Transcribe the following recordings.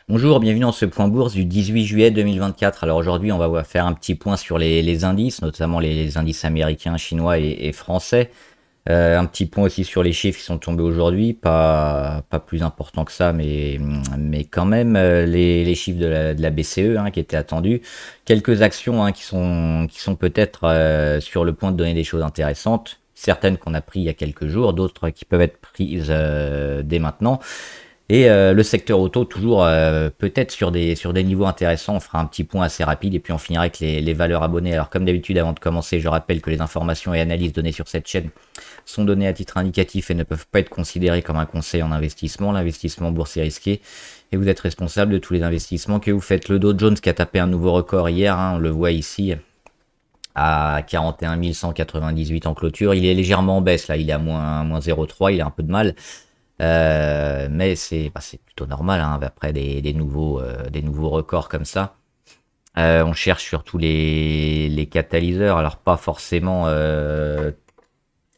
Bonjour, bienvenue dans ce point bourse du 18 juillet 2024. Alors aujourd'hui, on va faire un petit point sur les indices, notamment les indices américains, chinois et français. Un petit point aussi sur les chiffres qui sont tombés aujourd'hui, pas plus important que ça, mais quand même les chiffres de la BCE qui étaient attendus. Quelques actions qui sont peut-être sur le point de donner des choses intéressantes. Certaines qu'on a prises il y a quelques jours, d'autres qui peuvent être prises dès maintenant. Et le secteur auto, toujours peut-être sur des niveaux intéressants. On fera un petit point assez rapide et puis on finira avec les valeurs abonnées. Alors comme d'habitude, avant de commencer, je rappelle que les informations et analyses données sur cette chaîne sont données à titre indicatif et ne peuvent pas être considérées comme un conseil en investissement. L'investissement en bourse est risqué et vous êtes responsable de tous les investissements que vous faites. Le Dow Jones qui a tapé un nouveau record hier, on le voit ici à 41 198 en clôture. Il est légèrement en baisse là, il est à moins 0,3, il a un peu de mal. Mais c'est plutôt normal après des nouveaux records comme ça. On cherche surtout les catalyseurs, alors pas forcément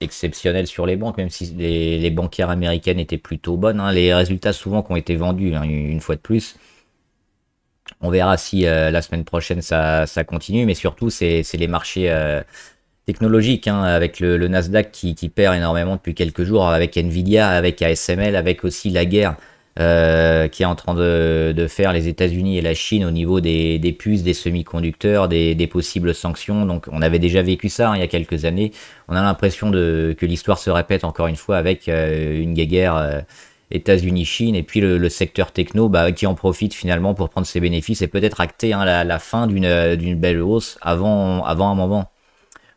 exceptionnels sur les banques, même si les banquières américaines étaient plutôt bonnes. Les résultats souvent qui ont été vendus, une fois de plus. On verra si la semaine prochaine ça continue, mais surtout c'est les marchés technologique, avec le Nasdaq qui perd énormément depuis quelques jours, avec Nvidia, avec ASML, avec aussi la guerre qui est en train de faire les États-Unis et la Chine au niveau des puces, des semi-conducteurs, des possibles sanctions. Donc on avait déjà vécu ça il y a quelques années. On a l'impression que l'histoire se répète encore une fois avec une guerre États-Unis-Chine et puis le secteur techno qui en profite finalement pour prendre ses bénéfices et peut-être acter la fin d'une belle hausse avant un moment.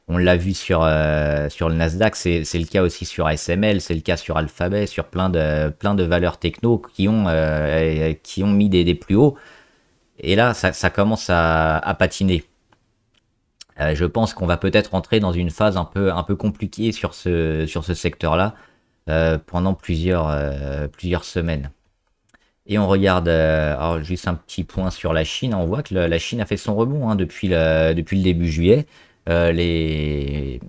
On l'a vu sur le Nasdaq, c'est le cas aussi sur ASML, c'est le cas sur Alphabet, sur plein de valeurs techno qui ont mis des plus hauts. Et là, ça commence à patiner. Je pense qu'on va peut-être entrer dans une phase un peu compliquée sur ce secteur-là pendant plusieurs semaines. Et on regarde, alors juste un petit point sur la Chine. On voit que la Chine a fait son rebond depuis le début juillet. Les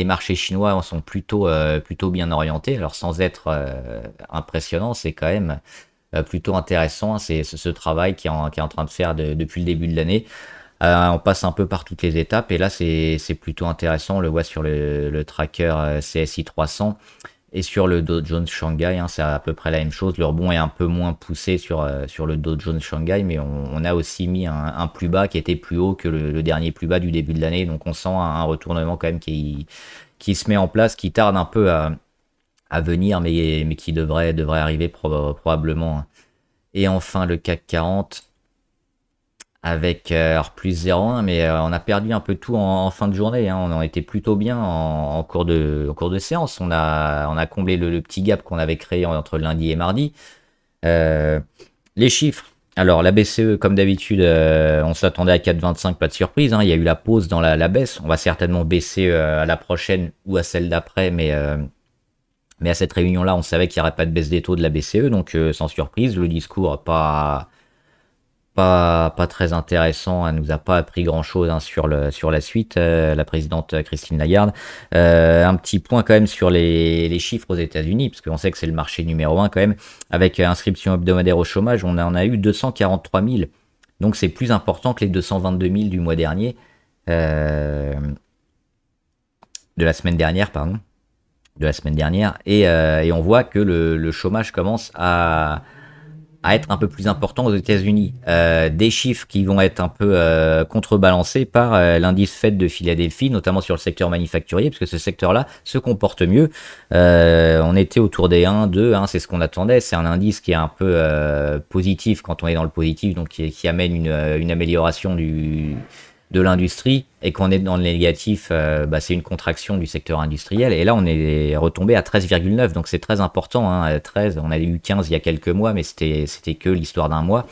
marchés chinois sont plutôt bien orientés. Alors sans être impressionnant, c'est quand même plutôt intéressant. C'est ce travail qui est en train de faire depuis le début de l'année. On passe un peu par toutes les étapes et là c'est plutôt intéressant. On le voit sur le tracker CSI 300. Et sur le Dow Jones Shanghai, c'est à peu près la même chose. Le rebond est un peu moins poussé sur le Dow Jones Shanghai, mais on a aussi mis un plus bas qui était plus haut que le dernier plus bas du début de l'année. Donc on sent un retournement quand même qui se met en place, qui tarde un peu à venir, mais qui devrait arriver probablement. Et enfin le CAC 40 avec alors plus 0,1, mais on a perdu un peu tout en fin de journée. On en était plutôt bien en cours de séance. On a comblé le petit gap qu'on avait créé entre lundi et mardi. Euh, les chiffres. Alors la BCE, comme d'habitude, on s'attendait à 4,25, pas de surprise. Il y a eu la pause dans la baisse. On va certainement baisser à la prochaine ou à celle d'après, mais à cette réunion-là, on savait qu'il n'y aurait pas de baisse des taux de la BCE, donc sans surprise, le discours pas très intéressant, elle nous a pas appris grand chose sur la suite, la présidente Christine Lagarde. Un petit point quand même sur les chiffres aux États-Unis, parce qu'on sait que c'est le marché numéro un quand même, avec inscription hebdomadaire au chômage, on en a eu 243 000, donc c'est plus important que les 222 000 du mois dernier, de la semaine dernière, pardon, et on voit que le chômage commence à être un peu plus important aux États-Unis. Des chiffres qui vont être un peu contrebalancés par l'indice Fed de Philadelphie, notamment sur le secteur manufacturier, parce que ce secteur-là se comporte mieux. On était autour des 1, 2, c'est ce qu'on attendait. C'est un indice qui est un peu positif quand on est dans le positif, donc qui amène une amélioration de l'industrie, et qu'on est dans le négatif, c'est une contraction du secteur industriel. Et là, on est retombé à 13,9, donc c'est très important. 13, on a eu 15 il y a quelques mois, mais c'était que l'histoire d'un mois.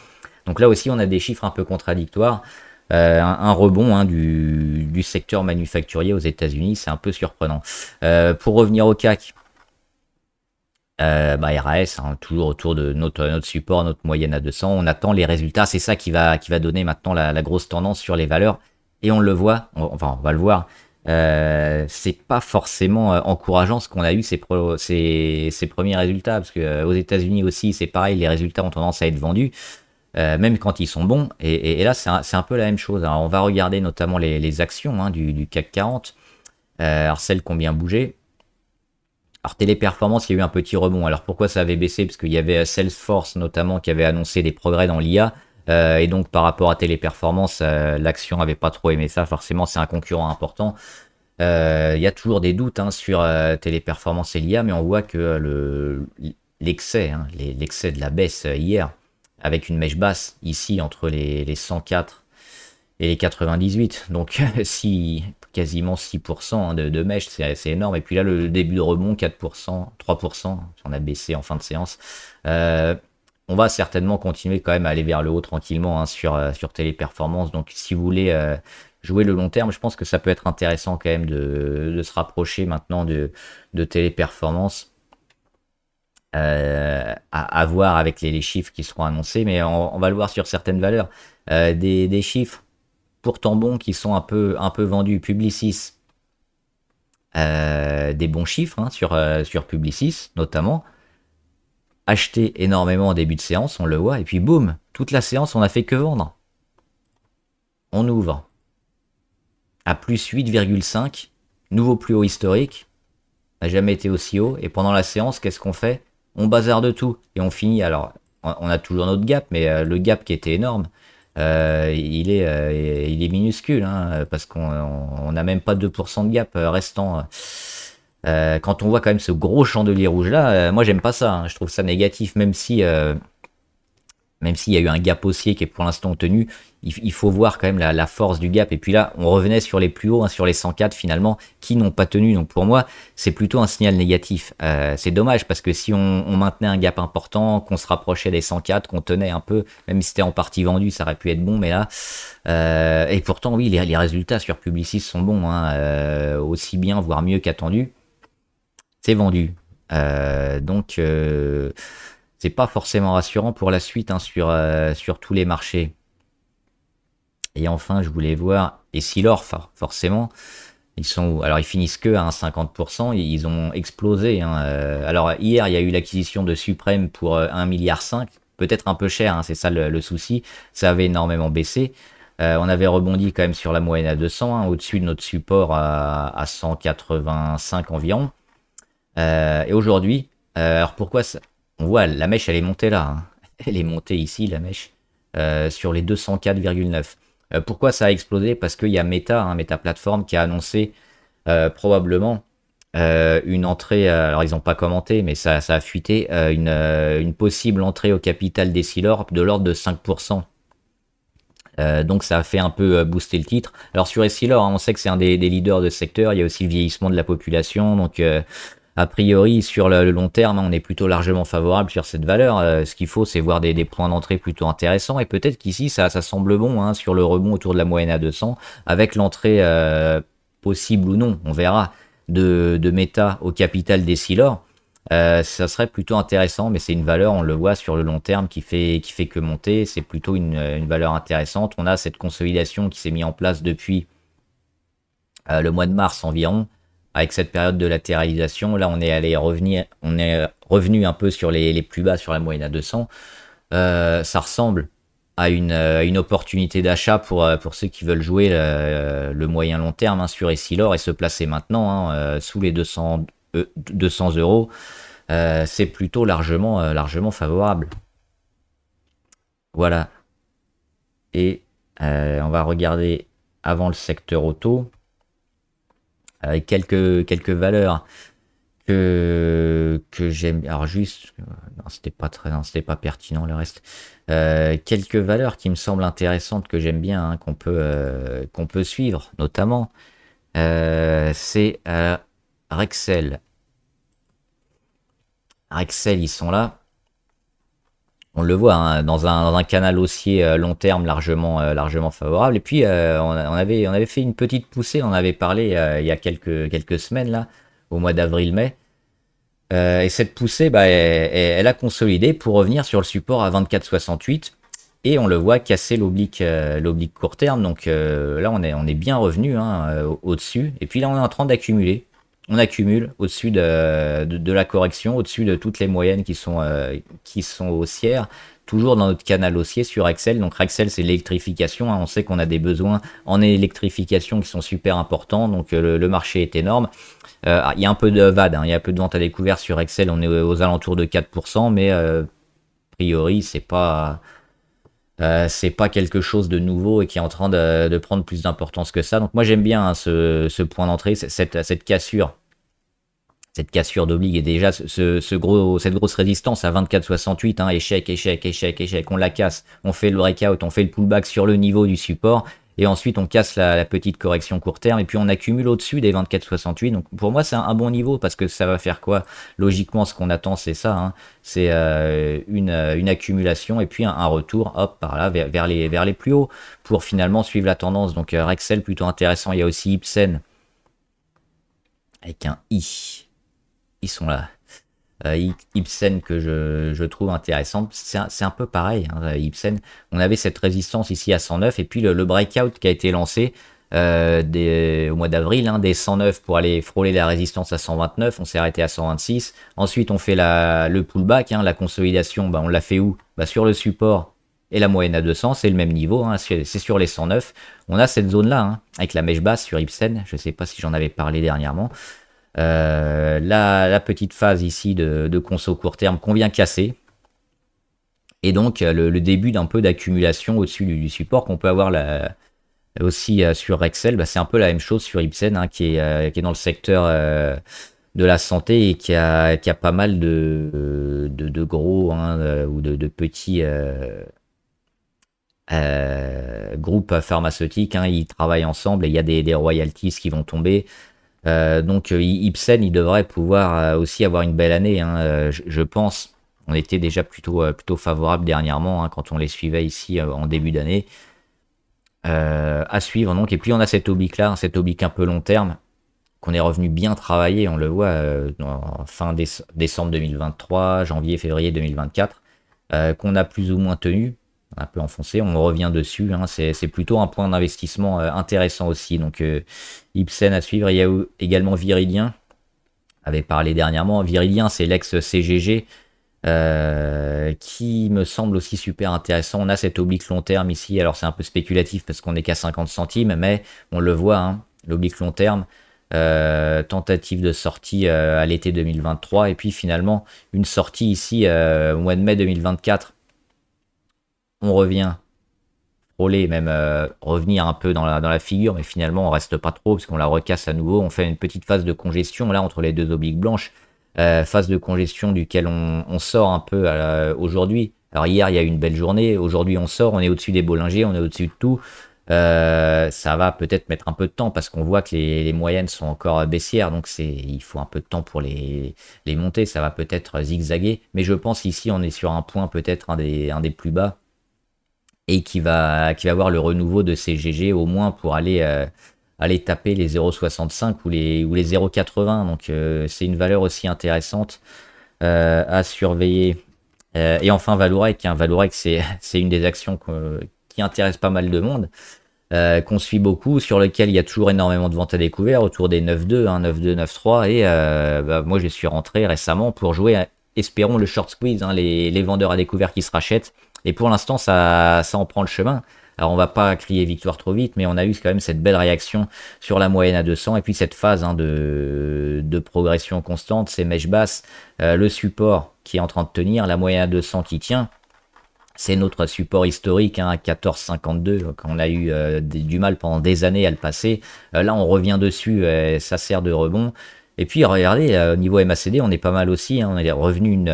Donc là aussi, on a des chiffres un peu contradictoires. Un rebond du secteur manufacturier aux États-Unis, c'est un peu surprenant. Pour revenir au CAC, RAS, toujours autour de notre support, notre moyenne à 200. On attend les résultats. C'est ça qui va donner maintenant la grosse tendance sur les valeurs. Et on le voit, on va le voir. C'est pas forcément encourageant ce qu'on a eu ces premiers résultats, parce que aux États-Unis aussi, c'est pareil, les résultats ont tendance à être vendus. même quand ils sont bons. Et là, c'est un peu la même chose. Alors, on va regarder notamment les actions hein, du CAC 40, alors celles qui ont bien bougé. Alors Téléperformance, il y a eu un petit rebond. Alors pourquoi ça avait baissé? Parce qu'il y avait Salesforce notamment qui avait annoncé des progrès dans l'IA. Et donc par rapport à Téléperformance, l'action avait pas trop aimé ça. Forcément, c'est un concurrent important. Il y a toujours des doutes hein, sur Téléperformance et l'IA, mais on voit que l'excès, hein, l'excès de la baisse hier, avec une mèche basse ici entre les 104 et les 98. Donc si quasiment 6% hein, de mèche, c'est énorme. Et puis là, le début de rebond, 4%, 3%, on a baissé en fin de séance. On va certainement continuer quand même à aller vers le haut tranquillement hein, sur Téléperformance. Donc si vous voulez jouer le long terme, je pense que ça peut être intéressant quand même de se rapprocher maintenant de Téléperformance. À voir avec les chiffres qui seront annoncés, mais on va le voir sur certaines valeurs. Des chiffres pourtant bons qui sont un peu vendus. Publicis, des bons chiffres hein, sur Publicis notamment. Acheté énormément en début de séance, on le voit, et puis boum, toute la séance on a fait que vendre. On ouvre à plus 8,5, nouveau plus haut historique, n'a jamais été aussi haut, et pendant la séance, qu'est-ce qu'on fait? On bazarde tout, et on finit, alors on a toujours notre gap, mais le gap qui était énorme, il est minuscule, hein, parce qu'on n'a même pas 2% de gap restant. Quand on voit quand même ce gros chandelier rouge là, moi j'aime pas ça, hein, je trouve ça négatif, même s'il y a eu un gap haussier qui est pour l'instant tenu, il faut voir quand même la force du gap. Et puis là, on revenait sur les plus hauts, hein, sur les 104 finalement, qui n'ont pas tenu. Donc pour moi, c'est plutôt un signal négatif. C'est dommage parce que si on maintenait un gap important, qu'on se rapprochait des 104, qu'on tenait un peu, même si c'était en partie vendu, ça aurait pu être bon. Mais là, et pourtant oui, les résultats sur Publicis sont bons, hein, aussi bien, voire mieux qu'attendu. C'est vendu. Donc c'est pas forcément rassurant pour la suite hein, sur tous les marchés. Et enfin, je voulais voir, et Silor, forcément, ils sont où? Alors, ils finissent que à 50%, ils ont explosé. Hein. Alors, hier, il y a eu l'acquisition de Suprême pour 1,5 milliard, peut-être un peu cher, hein, c'est ça le souci. Ça avait énormément baissé. On avait rebondi quand même sur la moyenne à 200, hein, au-dessus de notre support à 185 environ. Et aujourd'hui, alors pourquoi ça? On voit la mèche, elle est montée là. Hein. Elle est montée ici, la mèche, sur les 204,9. Pourquoi ça a explosé? Parce qu'il y a Meta, hein, Meta Platform, qui a annoncé probablement une entrée. Alors, ils n'ont pas commenté, mais ça a fuité. Une possible entrée au capital d'Essilor de l'ordre de 5%. Donc ça a fait un peu booster le titre. Alors sur Essilor, hein, on sait que c'est un des leaders de ce secteur. Il y a aussi le vieillissement de la population. Donc a priori, sur le long terme, on est plutôt largement favorable sur cette valeur. Ce qu'il faut, c'est voir des points d'entrée plutôt intéressants. Et peut-être qu'ici, ça semble bon hein, sur le rebond autour de la moyenne à 200, avec l'entrée possible ou non, on verra, de Meta au capital d'Essilor. Ça serait plutôt intéressant, mais c'est une valeur, on le voit sur le long terme, qui fait que monter. C'est plutôt une valeur intéressante. On a cette consolidation qui s'est mise en place depuis le mois de mars environ, avec cette période de latéralisation. Là, on est revenu un peu sur les plus bas, sur la moyenne à 200. Ça ressemble à une opportunité d'achat pour ceux qui veulent jouer le moyen long terme hein, sur Essilor et se placer maintenant hein, sous les 200 euros. C'est plutôt largement favorable. Voilà. Et on va regarder avant le secteur auto. Avec quelques valeurs que j'aime. Alors juste, non, c'était pas pertinent le reste. Quelques valeurs qui me semblent intéressantes que j'aime bien, hein, qu'on peut suivre, notamment, c'est Rexel. Rexel, ils sont là. On le voit hein, dans un canal haussier long terme largement favorable. Et puis on avait fait une petite poussée, on avait parlé il y a quelques semaines là, au mois d'avril-mai. Et cette poussée, bah, elle a consolidé pour revenir sur le support à 24,68. Et on le voit casser l'oblique court terme. Donc là on est bien revenu hein, au-dessus. Et puis là on est en train d'accumuler. On accumule au-dessus de la correction, au-dessus de toutes les moyennes qui sont haussières. toujours dans notre canal haussier sur Excel. Donc Excel, c'est l'électrification, hein. On sait qu'on a des besoins en électrification qui sont super importants, donc le marché est énorme. Il y a un peu de VAD, hein. Il y a un peu de vente à découvert sur Excel, on est aux alentours de 4%, mais a priori, c'est pas quelque chose de nouveau et qui est en train de prendre plus d'importance que ça. Donc moi j'aime bien, hein, ce point d'entrée, cette cassure. Cette cassure d'oblique et déjà cette grosse résistance à 24,68, hein, échec, échec, échec, échec, on la casse, on fait le breakout, on fait le pullback sur le niveau du support, et ensuite on casse la petite correction court terme, et puis on accumule au-dessus des 24,68. Donc pour moi c'est un bon niveau, parce que ça va faire quoi? Logiquement ce qu'on attend c'est ça, hein, c'est une accumulation, et puis un retour, hop, par là, vers les plus hauts, pour finalement suivre la tendance. Donc Rexel plutôt intéressant, il y a aussi Ipsen, avec un I. Ils sont là. Ipsen que je trouve intéressant. C'est un peu pareil, hein, Ipsen. On avait cette résistance ici à 109, et puis le breakout qui a été lancé au mois d'avril, hein, des 109 pour aller frôler la résistance à 129. On s'est arrêté à 126. Ensuite, on fait le pullback, hein, la consolidation. Bah, on l'a fait où? Bah, sur le support et la moyenne à 200, c'est le même niveau, hein, c'est sur les 109. On a cette zone-là, hein, avec la mèche basse sur Ipsen. Je ne sais pas si j'en avais parlé dernièrement. La petite phase ici de conso court terme qu'on vient casser, et donc le début d'un peu d'accumulation au-dessus du support qu'on peut avoir aussi sur Rexel. Bah, c'est un peu la même chose sur Ipsen, hein, qui est dans le secteur de la santé, et qui a pas mal de gros, hein, ou de petits groupes pharmaceutiques, hein. Ils travaillent ensemble et il y a des royalties qui vont tomber. Donc Ipsen, il devrait pouvoir aussi avoir une belle année, hein, je pense. On était déjà plutôt favorable dernièrement, hein, quand on les suivait ici en début d'année. À suivre donc. Et puis on a cet oblique là, cet oblique un peu long terme, qu'on est revenu bien travailler. On le voit en fin décembre 2023, janvier, février 2024, qu'on a plus ou moins tenu. Un peu enfoncé, on revient dessus, hein. C'est plutôt un point d'investissement intéressant aussi. Donc Ipsen à suivre. Il y a également Viridien, avait parlé dernièrement. Viridien, c'est l'ex-CGG, qui me semble aussi super intéressant. On a cet oblique long terme ici, alors c'est un peu spéculatif parce qu'on n'est qu'à 50 centimes, mais on le voit, hein, l'oblique long terme, tentative de sortie à l'été 2023, et puis finalement une sortie ici au mois de mai 2024. On revient frôler, même revenir un peu dans la figure, mais finalement on reste pas trop, parce qu'on la recasse à nouveau. On fait une petite phase de congestion là entre les deux obliques blanches, phase de congestion duquel on sort un peu aujourd'hui. Alors hier il y a eu une belle journée, aujourd'hui on sort, on est au-dessus des Bollinger, on est au-dessus de tout. Ça va peut-être mettre un peu de temps, parce qu'on voit que les moyennes sont encore baissières, donc il faut un peu de temps pour les monter. Ça va peut-être zigzaguer, mais je pense ici on est sur un point peut-être un des plus bas, et qui va avoir le renouveau de CGG au moins pour aller taper les 0,65 ou les 0,80. Donc c'est une valeur aussi intéressante à surveiller. Et enfin Vallourec, hein. Vallourec, c'est une des actions qui intéresse pas mal de monde, qu'on suit beaucoup, sur lequel il y a toujours énormément de ventes à découvert, autour des 9,2, hein, 9,2, 9,3. Et moi je suis rentré récemment pour jouer, espérons, le short squeeze, hein, les vendeurs à découvert qui se rachètent. Et pour l'instant, ça en prend le chemin. Alors on va pas crier victoire trop vite, mais on a eu quand même cette belle réaction sur la moyenne à 200, et puis cette phase, hein, de progression constante, ces mèches basses, le support qui est en train de tenir, la moyenne à 200 qui tient. C'est notre support historique, hein, à 14,52, qu'on a eu du mal pendant des années à le passer. Là, on revient dessus, ça sert de rebond. Et puis, regardez, au niveau MACD, on est pas mal aussi, hein. On est revenu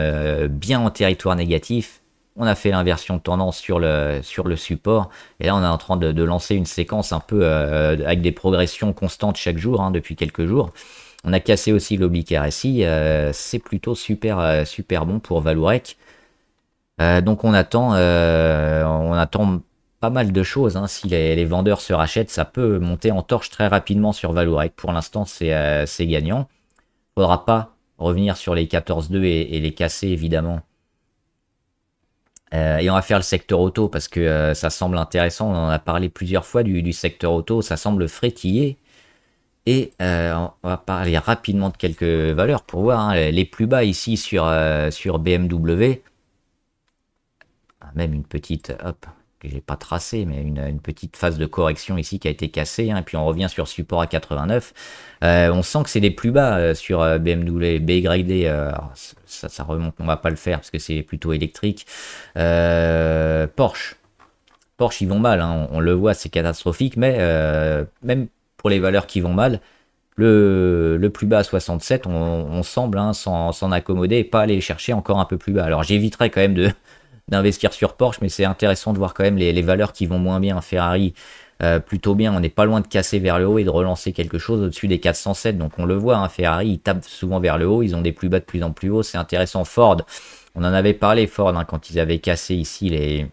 bien en territoire négatif. On a fait l'inversion de tendance sur le support. Et là, on est en train de lancer une séquence un peu avec des progressions constantes chaque jour, hein, depuis quelques jours. On a cassé aussi l'oblique RSI. C'est plutôt super bon pour Vallourec. Donc on attend pas mal de choses, hein. Si les vendeurs se rachètent, ça peut monter en torche très rapidement sur Vallourec. Pour l'instant, c'est gagnant. Il ne faudra pas revenir sur les 14,2 et les casser, évidemment. Et on va faire le secteur auto, parce que ça semble intéressant. On en a parlé plusieurs fois du secteur auto. Ça semble frétiller. Et on va parler rapidement de quelques valeurs pour voir, hein, les plus bas ici sur BMW. même une petite, hop, que j'ai pas tracé, mais une petite phase de correction ici qui a été cassée, hein, et puis on revient sur support à 89. On sent que c'est les plus bas sur BMW, BYD, alors, ça remonte, on va pas le faire parce que c'est plutôt électrique. Porsche. Porsche, ils vont mal, hein, on le voit, c'est catastrophique, mais même pour les valeurs qui vont mal, le plus bas à 67, on semble hein, s'en accommoder et pas aller chercher encore un peu plus bas. Alors j'éviterai quand même d'investir sur Porsche, mais c'est intéressant de voir quand même les valeurs qui vont moins bien. Ferrari, plutôt bien, on n'est pas loin de casser vers le haut et de relancer quelque chose au-dessus des 407. Donc on le voit, hein, Ferrari, ils tapent souvent vers le haut, ils ont des plus bas de plus en plus haut, c'est intéressant. Ford, on en avait parlé, Ford, hein, quand ils avaient cassé ici les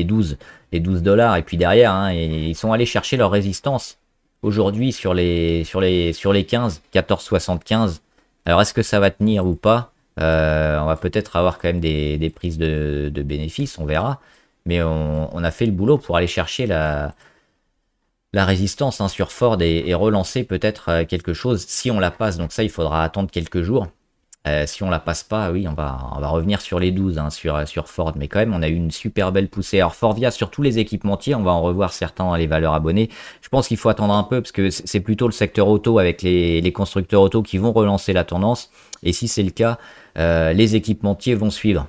12, les 12 dollars, et puis derrière, hein, ils sont allés chercher leur résistance aujourd'hui sur les 15, 14,75. Alors est-ce que ça va tenir ou pas? On va peut-être avoir quand même des prises de bénéfices, on verra. Mais on a fait le boulot pour aller chercher la résistance hein, sur Ford et relancer peut-être quelque chose si on la passe. Donc ça, il faudra attendre quelques jours. Si on la passe pas, oui, on va revenir sur les 12 hein, sur Ford. Mais quand même, on a eu une super belle poussée. Alors Forvia, sur tous les équipementiers, on va en revoir certains dans les valeurs abonnées. Je pense qu'il faut attendre un peu parce que c'est plutôt le secteur auto avec les constructeurs auto qui vont relancer la tendance. Et si c'est le cas, les équipementiers vont suivre.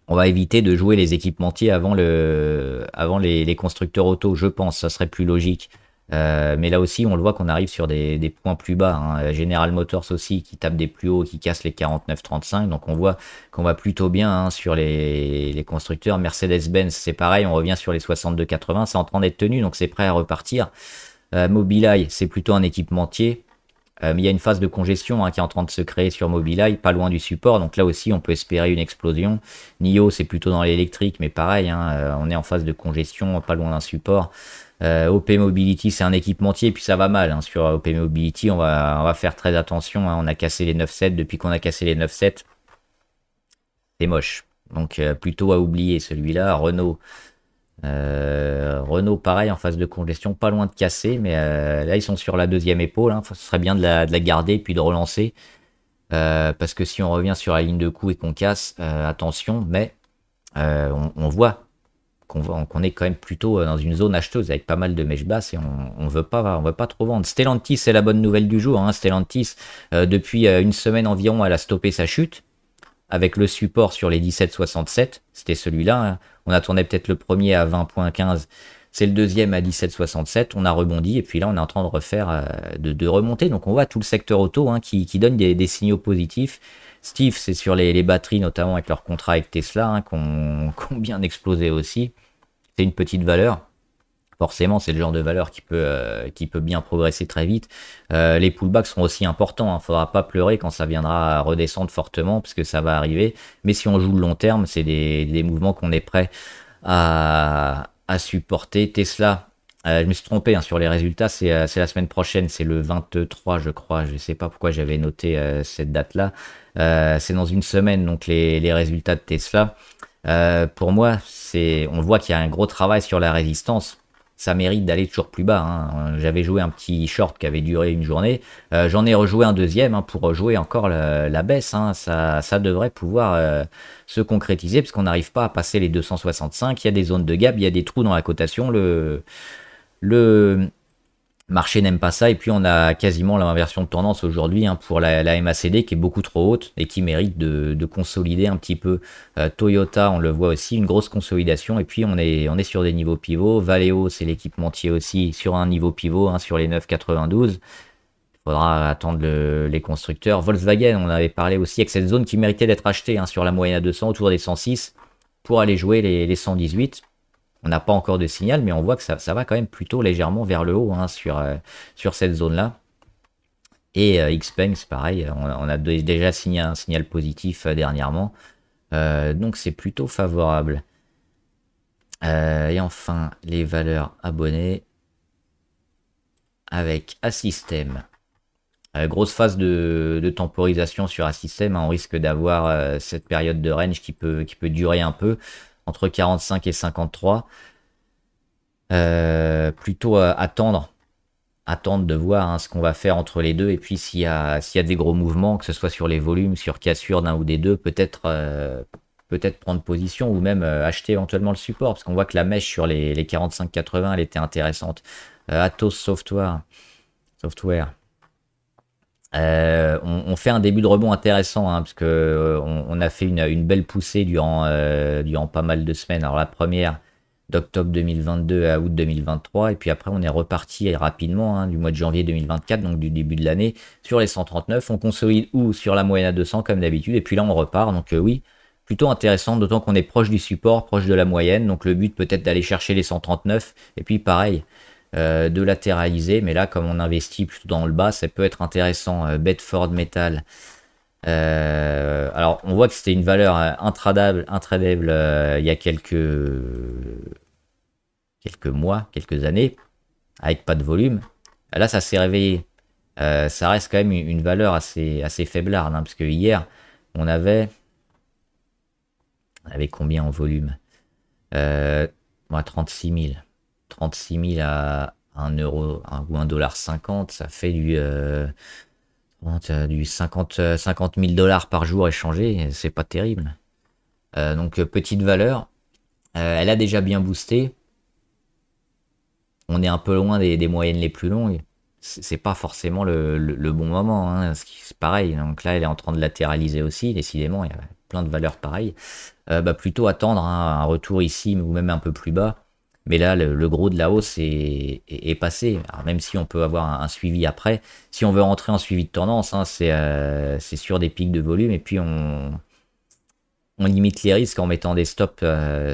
On va éviter de jouer les équipementiers avant les constructeurs auto, je pense, ça serait plus logique. Mais là aussi, on le voit qu'on arrive sur des points plus bas. Hein. General Motors aussi, qui tape des plus hauts, qui casse les 49,35. Donc on voit qu'on va plutôt bien hein, sur les constructeurs. Mercedes-Benz, c'est pareil, on revient sur les 62,80. C'est en train d'être tenu, donc c'est prêt à repartir. Mobileye, c'est plutôt un équipementier. Mais il y a une phase de congestion hein, qui est en train de se créer sur Mobileye, pas loin du support. Donc là aussi, on peut espérer une explosion. NIO, c'est plutôt dans l'électrique, mais pareil, hein, on est en phase de congestion, pas loin d'un support. OP Mobility, c'est un équipementier, et puis ça va mal. Hein, sur OP Mobility, on va faire très attention. Hein, on a cassé les 9,7. Depuis qu'on a cassé les 9,7, c'est moche. Donc plutôt à oublier celui-là. Renault, pareil, en phase de congestion, pas loin de casser, mais là, ils sont sur la deuxième épaule. Hein, ce serait bien de la garder puis de relancer. Parce que si on revient sur la ligne de coup et qu'on casse, attention, mais on voit qu'on est quand même plutôt dans une zone acheteuse avec pas mal de mèches basses et on veut pas trop vendre. Stellantis, c'est la bonne nouvelle du jour. Hein. Stellantis, depuis une semaine environ, elle a stoppé sa chute avec le support sur les 17,67. C'était celui-là. Hein. On attendait peut-être le premier à 20,15. C'est le deuxième à 17,67. On a rebondi et puis là, on est en train de refaire, de remonter. Donc on voit tout le secteur auto hein, qui donne des signaux positifs. Steve, c'est sur les batteries, notamment avec leur contrat avec Tesla, hein, qu'on bien explosé aussi. C'est une petite valeur. Forcément, c'est le genre de valeur qui peut bien progresser très vite. Les pullbacks seront aussi importants. Il ne faudra pas pleurer quand ça viendra redescendre fortement, parce que ça va arriver. Mais si on joue le long terme, c'est des mouvements qu'on est prêt à supporter. Tesla, je me suis trompé hein, sur les résultats, c'est la semaine prochaine, c'est le 23, je crois. Je ne sais pas pourquoi j'avais noté cette date-là. C'est dans une semaine, donc les résultats de Tesla. Pour moi, on voit qu'il y a un gros travail sur la résistance. Ça mérite d'aller toujours plus bas. Hein. J'avais joué un petit short qui avait duré une journée. J'en ai rejoué un deuxième hein, pour rejouer encore la baisse. Hein. Ça devrait pouvoir se concrétiser parce qu'on n'arrive pas à passer les 265. Il y a des zones de gap, il y a des trous dans la cotation. Le marché n'aime pas ça. Et puis on a quasiment l'inversion de tendance aujourd'hui hein, pour la MACD qui est beaucoup trop haute et qui mérite de consolider un petit peu. Toyota, on le voit aussi, une grosse consolidation. Et puis on est sur des niveaux pivots. Valeo, c'est l'équipementier aussi sur un niveau pivot hein, sur les 9,92. Il faudra attendre les constructeurs. Volkswagen, on avait parlé aussi avec cette zone qui méritait d'être achetée hein, sur la moyenne à 200 autour des 106 pour aller jouer les 118. On n'a pas encore de signal, mais on voit que ça va quand même plutôt légèrement vers le haut hein, sur cette zone-là. Et Xpeng, c'est pareil, on a déjà signé un signal positif dernièrement. Donc c'est plutôt favorable. Et enfin, les valeurs abonnées avec Assystem. Grosse phase de temporisation sur Assystem. Hein, on risque d'avoir cette période de range qui peut durer un peu. Entre 45 et 53. Plutôt attendre de voir hein, ce qu'on va faire entre les deux. Et puis s'il y a des gros mouvements, que ce soit sur les volumes, sur cassure d'un ou des deux, peut-être peut-être prendre position ou même acheter éventuellement le support, parce qu'on voit que la mèche sur les 45,80, elle était intéressante. Atos Software. On fait un début de rebond intéressant, hein, parce que on a fait une belle poussée durant pas mal de semaines. Alors la première d'octobre 2022 à août 2023, et puis après on est reparti rapidement, hein, du mois de janvier 2024, donc du début de l'année, sur les 139. On consolide ou sur la moyenne à 200 comme d'habitude, et puis là on repart. Donc oui, plutôt intéressant, d'autant qu'on est proche du support, proche de la moyenne. Donc le but peut-être d'aller chercher les 139, et puis pareil, de latéraliser, mais là comme on investit plutôt dans le bas, ça peut être intéressant. Bedford Metal, alors on voit que c'était une valeur intradable il y a quelques mois, quelques années, avec pas de volume. Là ça s'est réveillé. Ça reste quand même une valeur assez faiblarde, hein, parce que hier on avait combien en volume? 36 000. 36 000 à 1 euro ou 1,50 $, ça fait du 50 000 dollars par jour échangé, c'est pas terrible. Donc petite valeur, elle a déjà bien boosté. On est un peu loin des moyennes les plus longues. C'est pas forcément le bon moment, hein. C'est pareil. Donc là, elle est en train de latéraliser aussi. Décidément, il y a plein de valeurs pareilles. Plutôt attendre, hein, un retour ici ou même un peu plus bas. Mais là, le gros de la hausse est passé. Alors, même si on peut avoir un suivi après, si on veut rentrer en suivi de tendance, hein, c'est sur des pics de volume. Et puis on limite les risques en mettant des stops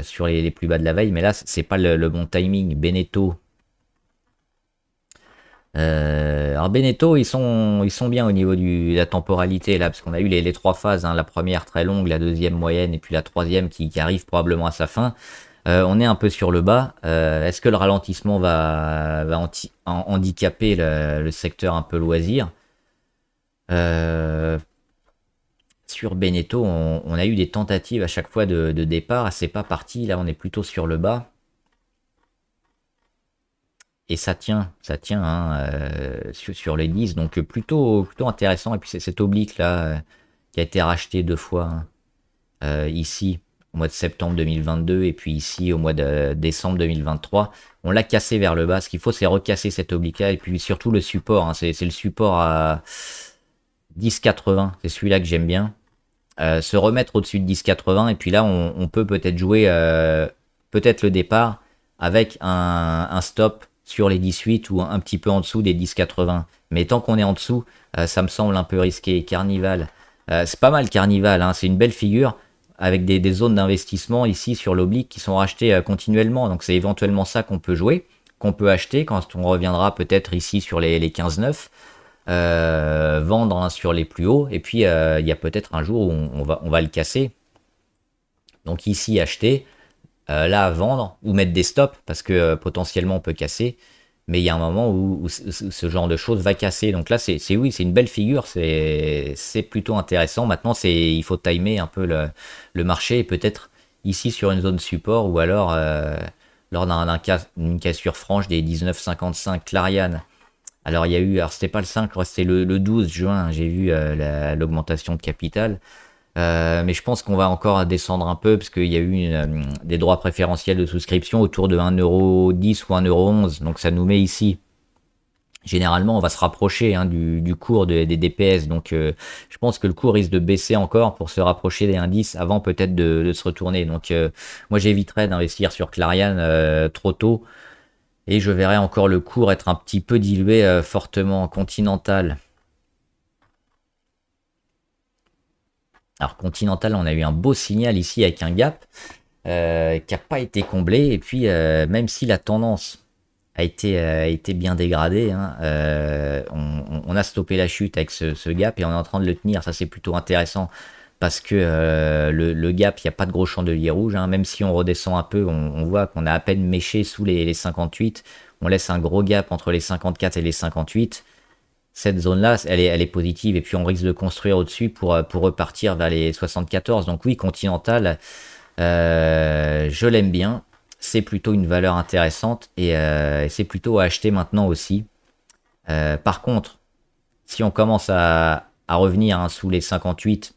sur les plus bas de la veille. Mais là, c'est pas le bon timing. Beneteau. Alors Beneteau, ils sont bien au niveau de la temporalité là, parce qu'on a eu les trois phases, hein, la première très longue, la deuxième moyenne, et puis la troisième qui arrive probablement à sa fin. On est un peu sur le bas. Est-ce que le ralentissement va handicaper le secteur un peu loisir? Sur Beneteau, on a eu des tentatives à chaque fois de départ. C'est pas parti. Là, on est plutôt sur le bas. Et ça tient, hein, sur les 10, donc plutôt intéressant. Et puis c'est cet oblique là qui a été racheté deux fois, hein, ici au mois de septembre 2022 et puis ici au mois de décembre 2023. On l'a cassé vers le bas. Ce qu'il faut, c'est recasser cet oblique là et puis surtout le support, hein, c'est le support à 10,80. C'est celui-là que j'aime bien. Se remettre au-dessus de 10,80 et puis là on peut peut-être jouer peut-être le départ avec un stop sur les 18 ou un petit peu en dessous des 10,80. Mais tant qu'on est en dessous, ça me semble un peu risqué. Carnival, c'est pas mal Carnival, hein, c'est une belle figure avec des zones d'investissement ici sur l'oblique qui sont rachetées continuellement. Donc c'est éventuellement ça qu'on peut jouer, qu'on peut acheter quand on reviendra peut-être ici sur les 15,9. Vendre, hein, sur les plus hauts. Et puis il y a peut-être un jour où on va le casser. Donc ici acheter. Là, vendre ou mettre des stops parce que potentiellement on peut casser. Mais il y a un moment où ce genre de choses va casser. Donc là, oui, c'est une belle figure. C'est plutôt intéressant. Maintenant, il faut timer un peu le marché et peut-être ici sur une zone support ou alors lors d'une cassure franche des 19,55 Clariane. Alors il y a eu, alors c'était pas le 5, c'était le 12 juin, j'ai vu l'augmentation de capital. Mais je pense qu'on va encore descendre un peu parce qu'il y a eu des droits préférentiels de souscription autour de 1,10 € ou 1,11 €. Donc ça nous met ici. Généralement, on va se rapprocher, hein, du cours des DPS. Donc je pense que le cours risque de baisser encore pour se rapprocher des indices avant peut-être de se retourner. Donc moi j'éviterais d'investir sur Clariane trop tôt. Et je verrai encore le cours être un petit peu dilué fortement. Continental. Alors Continental, on a eu un beau signal ici avec un gap qui n'a pas été comblé. Et puis même si la tendance a été bien dégradée, hein, on a stoppé la chute avec ce gap et on est en train de le tenir. Ça c'est plutôt intéressant parce que le gap, il n'y a pas de gros chandelier rouge, hein. Même si on redescend un peu, on voit qu'on a à peine méché sous les 58. On laisse un gros gap entre les 54 et les 58. Cette zone-là, elle est positive. Et puis, on risque de construire au-dessus pour repartir vers les 74. Donc oui, Continental, je l'aime bien. C'est plutôt une valeur intéressante. Et c'est plutôt à acheter maintenant aussi. Par contre, si on commence à revenir, hein, sous les 58,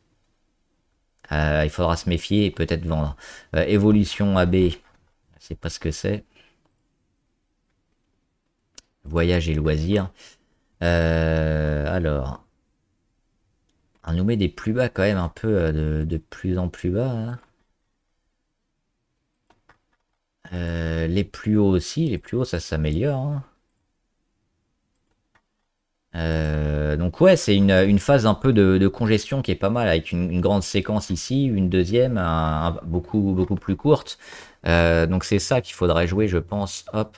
Il faudra se méfier et peut-être vendre. Évolution AB, je sais pas ce que c'est. Voyage et loisirs. Alors, on nous met des plus bas quand même un peu de plus en plus bas, hein. Les plus hauts aussi, les plus hauts ça s'améliore, hein. Donc ouais, c'est une phase un peu de congestion qui est pas mal, avec une grande séquence ici, une deuxième, beaucoup plus courte. Donc c'est ça qu'il faudrait jouer, je pense. Hop.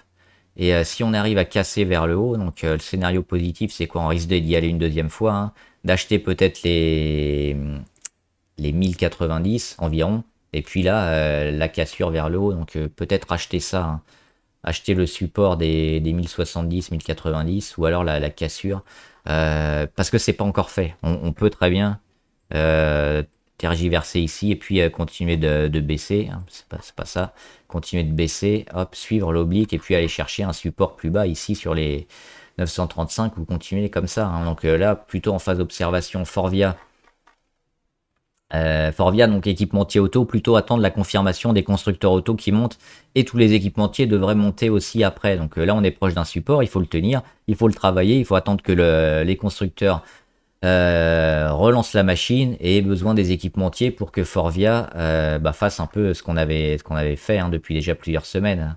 Et si on arrive à casser vers le haut, donc le scénario positif, c'est quoi? On risque d'y aller une deuxième fois, hein, d'acheter peut-être les 1090 environ. Et puis là, la cassure vers le haut, donc peut-être acheter ça, hein. Acheter le support des 1070, 1090, ou alors la cassure. Parce que c'est pas encore fait. On peut très bien euh, tergiverser ici et puis continuer de baisser, hein. C'est pas ça. Continuer de baisser, hop, suivre l'oblique et puis aller chercher un support plus bas ici sur les 935 ou continuer comme ça, hein. Donc là, plutôt en phase d'observation, Forvia, donc équipementier auto, plutôt attendre la confirmation des constructeurs auto qui montent et tous les équipementiers devraient monter aussi après. Donc là, on est proche d'un support, il faut le tenir, il faut le travailler, il faut attendre que les constructeurs relancent la machine et aient besoin des équipementiers pour que Forvia fasse un peu ce qu'on avait fait, hein, depuis déjà plusieurs semaines.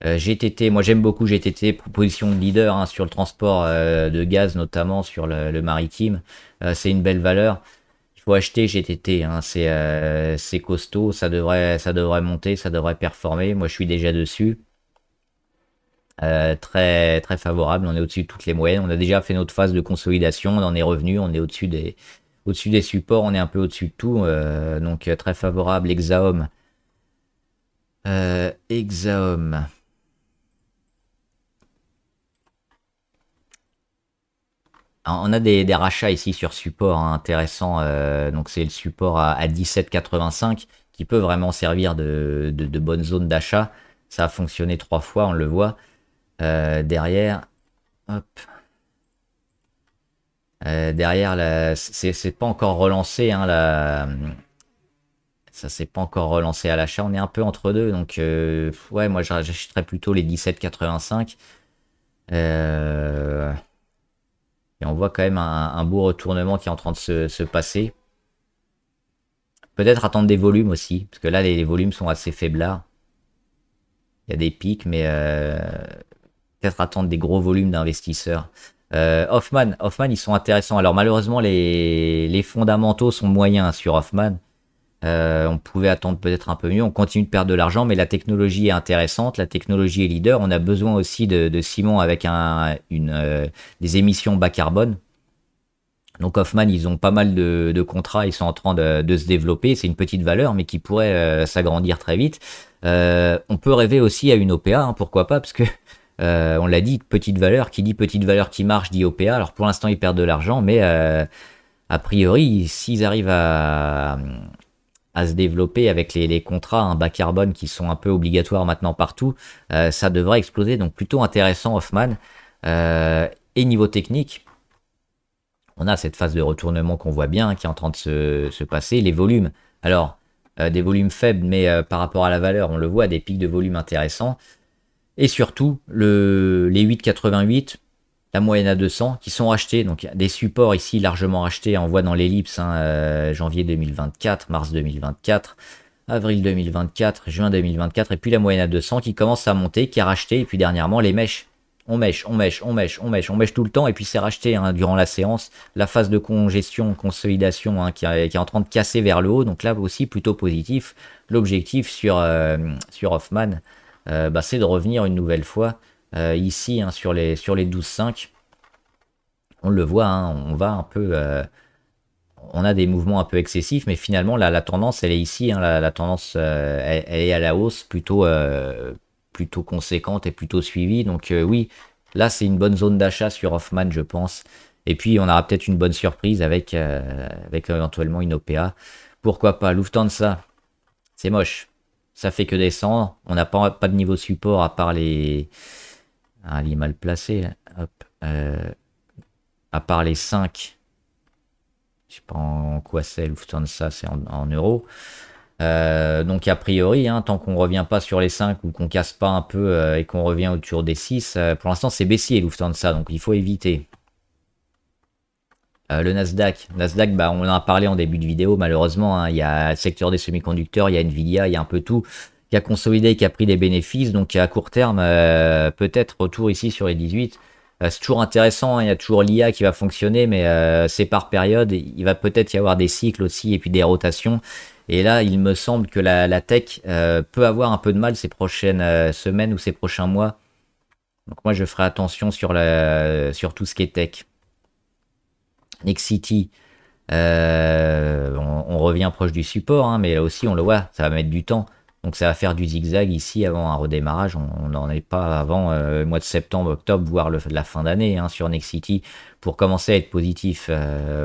GTT, moi j'aime beaucoup GTT, proposition de leader, hein, sur le transport de gaz, notamment sur le maritime. C'est une belle valeur. Il faut acheter GTT, hein, c'est costaud, ça devrait monter, ça devrait performer. Moi je suis déjà dessus. Très très favorable, on est au-dessus de toutes les moyennes. On a déjà fait notre phase de consolidation, on en est revenu, on est au-dessus des supports, on est un peu au-dessus de tout. Donc très favorable. Exaom. On a des rachats ici sur support, hein, intéressants. Donc c'est le support à 17,85 qui peut vraiment servir de bonne zone d'achat. Ça a fonctionné 3 fois, on le voit. Derrière, hop. Derrière, c'est pas encore relancé, hein, ça s'est pas encore relancé à l'achat. On est un peu entre deux, donc ouais, moi j'achèterais plutôt les 17,85. Euh, et on voit quand même un beau retournement qui est en train de se passer. Peut-être attendre des volumes aussi, parce que là les volumes sont assez faiblards. Il y a des pics, mais peut-être attendre des gros volumes d'investisseurs. Hoffman, ils sont intéressants. Alors malheureusement, les fondamentaux sont moyens sur Hoffman. On pouvait attendre peut-être un peu mieux. On continue de perdre de l'argent, mais la technologie est intéressante. La technologie est leader. On a besoin aussi de ciment avec des émissions bas carbone. Donc Hoffman, ils ont pas mal de contrats. Ils sont en train de se développer. C'est une petite valeur, mais qui pourrait s'agrandir très vite. On peut rêver aussi à une OPA, hein, pourquoi pas, parce que on l'a dit, petite valeur. Qui dit petite valeur qui marche dit OPA. Alors pour l'instant, ils perdent de l'argent, mais a priori, s'ils arrivent à se développer avec les contrats, hein, bas carbone qui sont un peu obligatoires maintenant partout, ça devrait exploser. Donc plutôt intéressant Hoffman. Et niveau technique, on a cette phase de retournement qu'on voit bien, hein, qui est en train de se passer. Les volumes, alors des volumes faibles, mais par rapport à la valeur, on le voit, des pics de volume intéressants. Et surtout, les 8,88, la moyenne à 200, qui sont rachetés. Donc il y a des supports ici largement rachetés. On voit dans l'ellipse, hein, janvier 2024, mars 2024, avril 2024, juin 2024. Et puis la moyenne à 200 qui commence à monter, qui a racheté. Et puis dernièrement, les mèches. On mèche tout le temps. Et puis c'est racheté, hein, durant la séance. La phase de congestion, consolidation, hein, qui est en train de casser vers le haut. Donc là aussi, plutôt positif. L'objectif sur Hoffman, c'est de revenir une nouvelle fois ici, hein, sur les 12,5. On le voit, hein, on va un peu, on a des mouvements un peu excessifs, mais finalement la tendance elle est ici, hein, la tendance elle est à la hausse, plutôt conséquente et plutôt suivie. Donc oui, là c'est une bonne zone d'achat sur Hoffman, je pense. Et puis on aura peut-être une bonne surprise avec éventuellement une OPA. Pourquoi pas? Lufthansa, c'est moche. Ça fait que descendre. On n'a pas de niveau support à part les. Ah, il est mal placé. Hop. À part les 5. Je sais pas en quoi c'est, Lufthansa, c'est en euros. Donc a priori, hein, tant qu'on revient pas sur les 5 ou qu'on casse pas un peu et qu'on revient autour des 6, pour l'instant c'est baissier Lufthansa, donc il faut éviter. Le Nasdaq, bah, on en a parlé en début de vidéo, malheureusement, hein, il y a le secteur des semi-conducteurs, il y a Nvidia, il y a un peu tout, qui a consolidé, qui a pris des bénéfices, donc à court terme, peut-être retour ici sur les 18. C'est toujours intéressant, hein, il y a toujours l'IA qui va fonctionner, mais c'est par période, il va peut-être y avoir des cycles aussi, et puis des rotations. Et là, il me semble que la tech peut avoir un peu de mal ces prochaines semaines ou ces prochains mois. Donc moi, je ferai attention sur tout ce qui est tech. Nexity, on revient proche du support, hein, mais là aussi on le voit, ça va mettre du temps. Donc ça va faire du zigzag ici avant un redémarrage. On n'en est pas avant le mois de septembre, octobre, voire la fin d'année hein, sur Nexity pour commencer à être positif.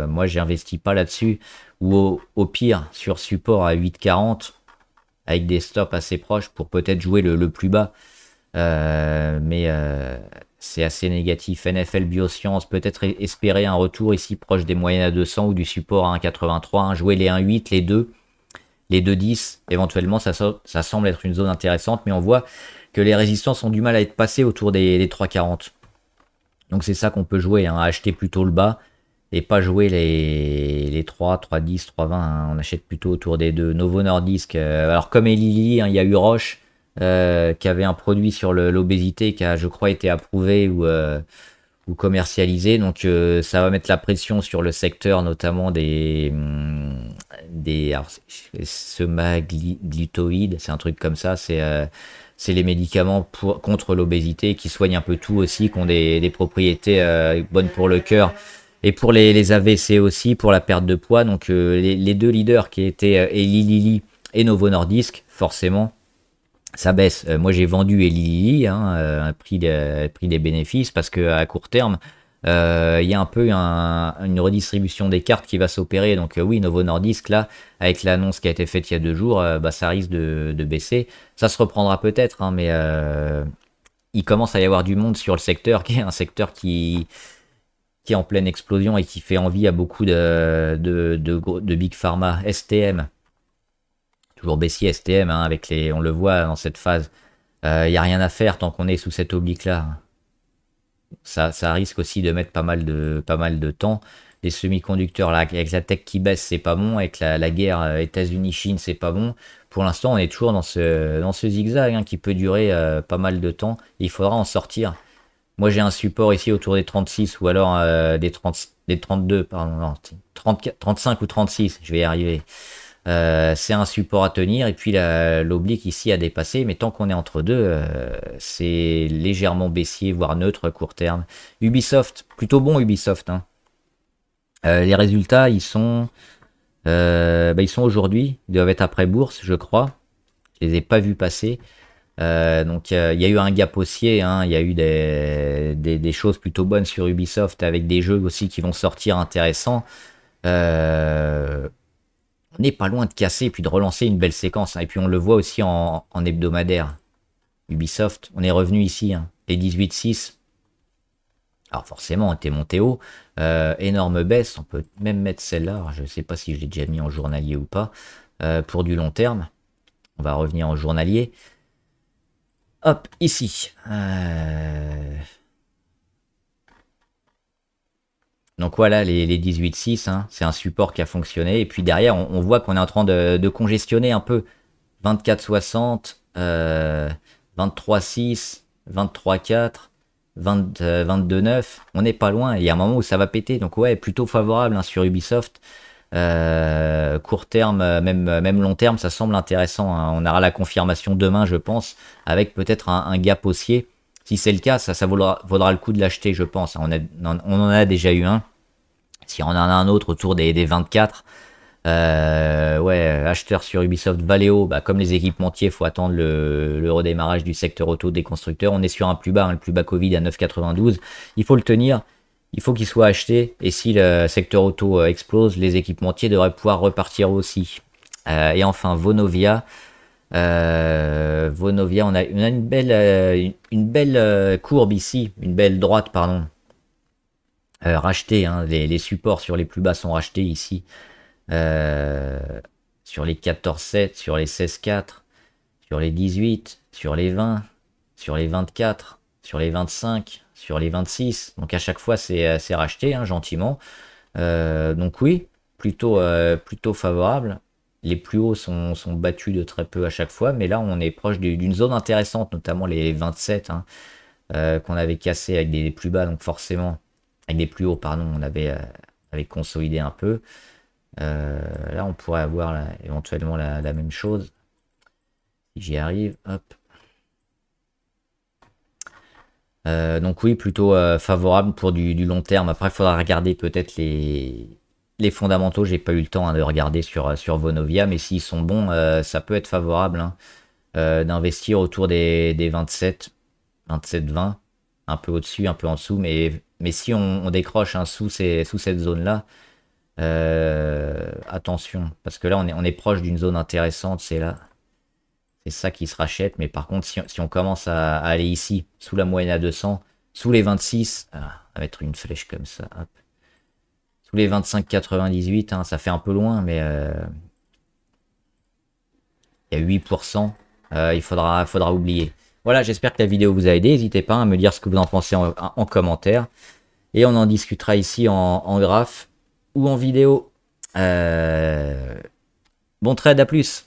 Moi j'investis pas là-dessus. Ou au pire sur support à 8,40 avec des stops assez proches pour peut-être jouer le plus bas. Mais c'est assez négatif. NFL Biosciences, peut-être espérer un retour ici proche des moyennes à 200 ou du support à 1,83. Hein, jouer les 1,8, les 2,10. Éventuellement, ça semble être une zone intéressante, mais on voit que les résistances ont du mal à être passées autour des 3,40. Donc c'est ça qu'on peut jouer, hein, acheter plutôt le bas et pas jouer les 3, 3,10, 3,20. Hein, on achète plutôt autour des 2. Novo Nordisk, alors comme Eli Lilly, hein, il y a eu Roche. Qui avait un produit sur l'obésité qui a, je crois, été approuvé ou commercialisé. Donc, ça va mettre la pression sur le secteur, notamment des semaglutide, c'est un truc comme ça. C'est les médicaments contre l'obésité qui soignent un peu tout aussi, qui ont des propriétés bonnes pour le cœur. Et pour les AVC aussi, pour la perte de poids. Donc, les deux leaders qui étaient Eli Lilly et Novo Nordisk, forcément, ça baisse. Moi, j'ai vendu Eli Lilly, hein, prix des bénéfices, parce que à court terme, il y a un peu une redistribution des cartes qui va s'opérer. Donc oui, Novo Nordisk, là, avec l'annonce qui a été faite il y a 2 jours, bah, ça risque de baisser. Ça se reprendra peut-être, hein, mais il commence à y avoir du monde sur le secteur, qui est un secteur qui est en pleine explosion et qui fait envie à beaucoup de Big Pharma. STM. Toujours baissier STM, hein, on le voit dans cette phase. Il n'y a rien à faire tant qu'on est sous cette oblique-là. Ça risque aussi de mettre pas mal de temps. Les semi-conducteurs, là, avec la tech qui baisse, c'est pas bon. Avec la guerre États-Unis-Chine, c'est pas bon. Pour l'instant, on est toujours dans ce zigzag hein, qui peut durer pas mal de temps. Il faudra en sortir. Moi, j'ai un support ici autour des 36 ou alors des 32, pardon, non, 35 ou 36. Je vais y arriver. C'est un support à tenir et puis l'oblique ici à dépasser, mais tant qu'on est entre deux, c'est légèrement baissier, voire neutre à court terme. Ubisoft, plutôt bon Ubisoft. Hein. Les résultats, ils sont aujourd'hui, ils doivent être après bourse, je crois. Je les ai pas vus passer. Donc il y a eu un gap haussier, hein. Il y a eu des choses plutôt bonnes sur Ubisoft avec des jeux aussi qui vont sortir intéressants. On n'est pas loin de casser et puis de relancer une belle séquence. Hein. Et puis on le voit aussi en hebdomadaire. Ubisoft, on est revenu ici, hein. Les 18,6. Alors forcément, on était monté haut. Énorme baisse. On peut même mettre celle-là. Je ne sais pas si je l'ai déjà mis en journalier ou pas. Pour du long terme. On va revenir en journalier. Hop, ici. Donc voilà, les 18,6, hein, c'est un support qui a fonctionné. Et puis derrière, on voit qu'on est en train de congestionner un peu. 24,60, 23,6, 23,4, 22,9. On n'est pas loin. Il y a un moment où ça va péter. Donc ouais, plutôt favorable hein, sur Ubisoft. Court terme, même long terme, ça semble intéressant. Hein. On aura la confirmation demain, je pense, avec peut-être un gap haussier. Si c'est le cas, ça vaudra le coup de l'acheter, je pense. On en a déjà eu un. Si on en a un autre autour des 24, ouais, acheteur sur Ubisoft Valeo, bah, comme les équipementiers, il faut attendre le redémarrage du secteur auto des constructeurs. On est sur un plus bas, hein, le plus bas Covid à 9,92. Il faut le tenir, il faut qu'il soit acheté. Et si le secteur auto explose, les équipementiers devraient pouvoir repartir aussi. Et enfin, Vonovia. Vonovia, on a une belle courbe ici, une belle droite, pardon. rachetés, hein, les supports sur les plus bas sont rachetés ici. Euh, sur les 14,7, sur les 16,4, sur les 18, sur les 20, sur les 24, sur les 25, sur les 26. Donc à chaque fois, c'est racheté, hein, gentiment. Donc oui, plutôt favorable. Les plus hauts sont battus de très peu à chaque fois, mais là on est proche d'une zone intéressante, notamment les 27, hein, qu'on avait cassé avec des plus bas, donc forcément, avec des plus hauts, pardon, avait consolidé un peu. Là on pourrait avoir éventuellement la même chose. Si j'y arrive, hop. Donc oui, plutôt favorable pour du long terme. Après, il faudra regarder peut-être les fondamentaux. J'ai pas eu le temps, hein, de regarder sur Vonovia, mais s'ils sont bons, ça peut être favorable, hein, d'investir autour des 27, 27-20, un peu au-dessus, un peu en dessous. Mais si on décroche, hein, sous cette zone-là, attention, parce que là on est proche d'une zone intéressante, c'est là. C'est ça qui se rachète, mais par contre, si on commence à aller ici, sous la moyenne à 200, sous les 26, on va mettre une flèche comme ça, hop. Sous les 25,98, hein, ça fait un peu loin, mais il y a 8%, il faudra oublier. Voilà, j'espère que la vidéo vous a aidé. N'hésitez pas à me dire ce que vous en pensez en commentaire. Et on en discutera ici en graphe ou en vidéo. Bon trade, à plus!